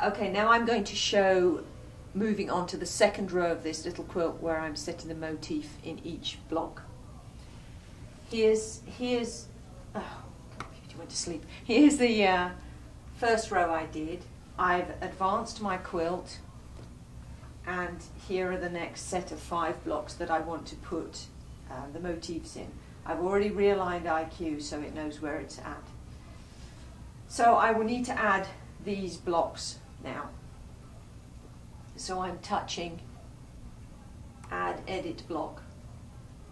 Okay, now I'm going to show moving on to the second row of this little quilt where I'm setting the motif in each block. Here's oh, you went to sleep. Here's the first row I did. I've advanced my quilt, and here are the next set of 5 blocks that I want to put the motifs in. I've already realigned IQ so it knows where it's at. So I will need to add these blocks now. So I'm touching add edit block.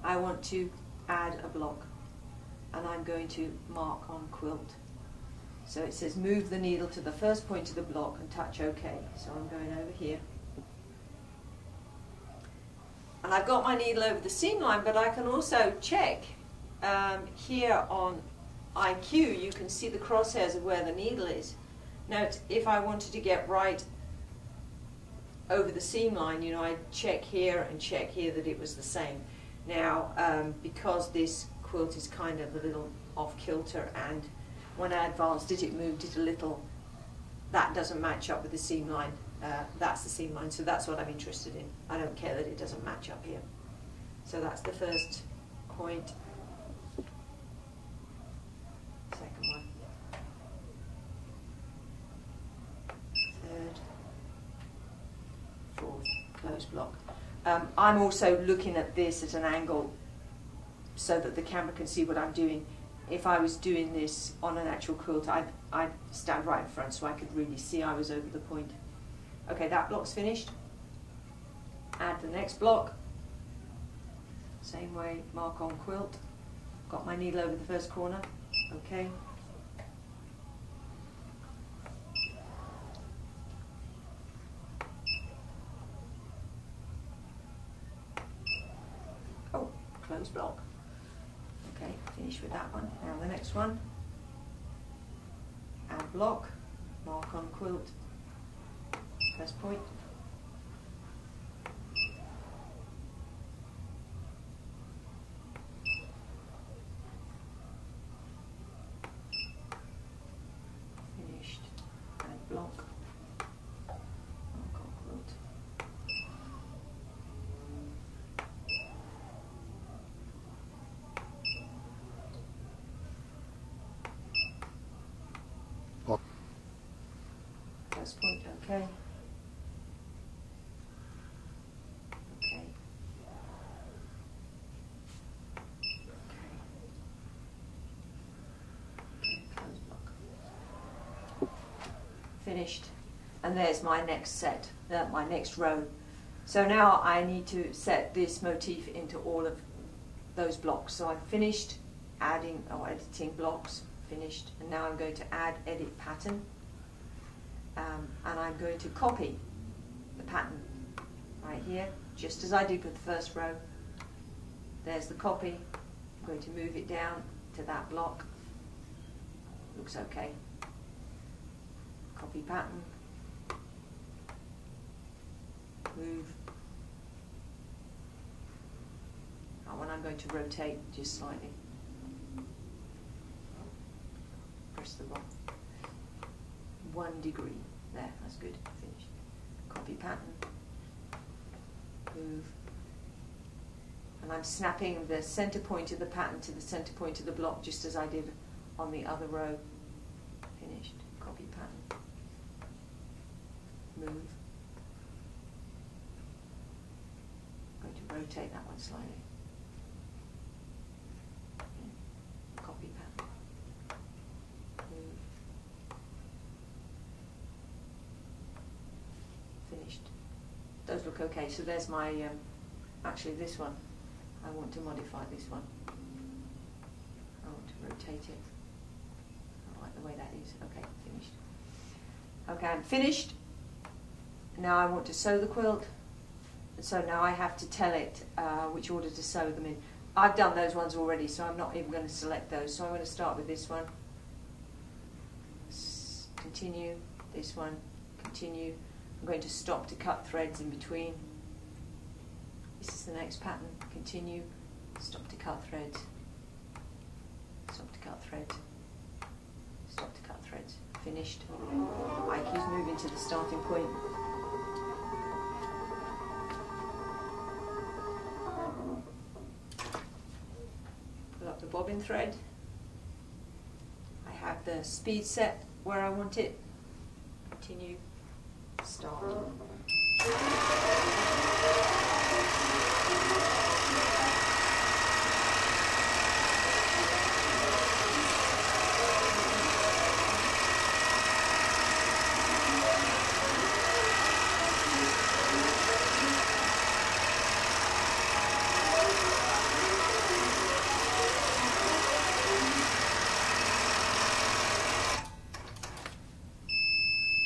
I want to add a block, and I'm going to mark on quilt. So it says move the needle to the first point of the block and touch OK. So I'm going over here. And I've got my needle over the seam line, but I can also check here on IQ. You can see the crosshairs of where the needle is. Note, if I wanted to get right over the seam line, you know, I check here and check here that it was the same. Now, because this quilt is kind of a little off kilter, and when I advanced it, it moved it a little, that doesn't match up with the seam line. That's the seam line, so that's what I'm interested in. I don't care that it doesn't match up here. So that's the first point. Second one. Third. Fourth. Close block. I'm also looking at this at an angle so that the camera can see what I'm doing. If I was doing this on an actual quilt, I'd stand right in front so I could really see I was over the point. Okay, that block's finished. Add the next block. Same way, mark on quilt. Got my needle over the first corner. Okay. Oh, close block. Okay, finish with that one. Now the next one. Add block. Mark on quilt. First point. Finished. Add block. Mark on quilt. First point, okay. Finished, and there's my next set, my next row. So now I need to set this motif into all of those blocks. So I've finished adding or editing blocks, finished, and now I'm going to add edit pattern, and I'm going to copy the pattern right here, just as I did with the first row. There's the copy. I'm going to move it down to that block. Looks okay. Copy pattern, move. That one I'm going to rotate just slightly. Press the button. 1 degree. There, that's good. Finished. Copy pattern, move. And I'm snapping the center point of the pattern to the center point of the block just as I did on the other row. Finished. Copy pattern. Move. I'm going to rotate that one slightly. Copy pattern. Move. Finished. Those look okay. So there's my, actually this one, I want to modify this one. I want to rotate it. I like the way that is. Okay, finished. Okay, I'm finished. Now I want to sew the quilt, so now I have to tell it which order to sew them in. I've done those ones already, so I'm not even going to select those. So I'm going to start with this one, continue, this one, continue. I'm going to stop to cut threads in between. This is the next pattern, continue, stop to cut threads, stop to cut threads, stop to cut threads. Finished. I IQ's moving to the starting point. Pull up the bobbin thread. I have the speed set where I want it. Continue, start.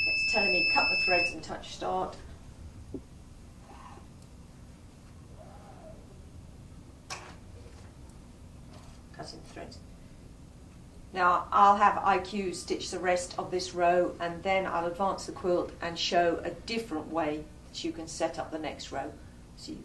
It's telling me cut the threads and touch start. Cutting the threads. Now I'll have IQ stitch the rest of this row, and then I'll advance the quilt and show a different way that you can set up the next row. So you